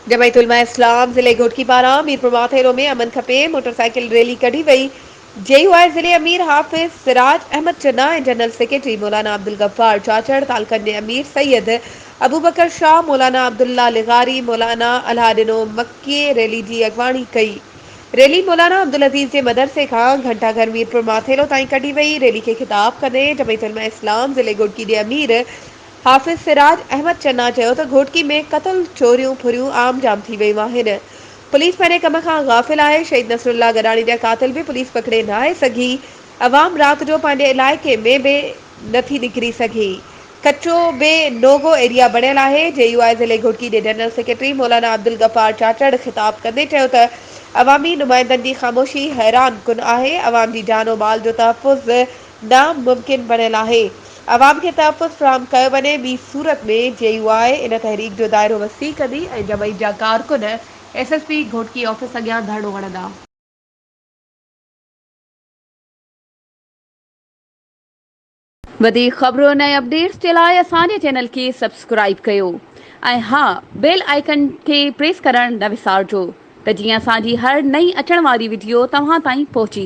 जमायत उलमा इस्लाम जिले घोटकी पारा मीरपुर माथेरो में अमन खपे मोटरसाइकिल रैली कढ़ी वई। जेयूआई जिले अमीर हाफिज सिराज अहमद चन्ना ऐं जनरल सेक्रेटरी मौलाना अब्दुल गफ्फार चाचड़ तालकंड अमीर सैयद अबू बकर शाह मौलाना अब्दुल्ला लिगारी मौलाना अलादिनो मक्की रैली की अगवानी कई। रैली मौलाना अब्दुल अजीज के मदरसे का घंटा घर मीरपुर माथेरो ताईं कढ़ी वई। रैली के खिताब कंदे जमायत उलमा इस्लाम जिले घोटकी के अमीर हाफिज सिराज अहमद चन्ना चयो त घोटकी में कत्ल चोरियूं फुरियूं आम जाम थी वयूं आहिनि। पुलिस पंहिंजे कम खां गाफ़िल आहे। शहीद नसरुल्ला गडाणी जा कातिल भी पुलिस पकड़े न आहे सघी। अवाम रात जो पंहिंजे इलाइक़े में बि नथी निकिरी सघे। कच्चो बे नोगो एरिया बणियल आहे। जेयूआई जिले घोटकी जे जनरल सेक्रेटरी मौलाना अब्दुल गफ्फार चाचड़ खिताब कंदे चयो त अवामी नुमाइंदनि जी ख़ामोशी हैरान कुन आहे। अवाम जी जान माल जो तहफ़ुज़ नामुमकिन बणियल आहे। अवाम के तहफ़ुज़ फ़राहम कयो वञे। ॿी सूरत में जेयूआई इन तहरीक जो दायरो वसी कंदी ऐं जमायत जा कारकुन एसएसपी घोटकी ऑफिस अॻियां धरणो हणंदा। वधीक ख़बरुनि ऐं अपडेट्स जे लाइ असांजे चैनल खे सब्सक्राइब कयो ऐं हा बेल आइकन खे प्रेस करणु न विसारिजो त जीअं असांजी हर नई अचण वारी वीडियो तव्हां ताईं पहुची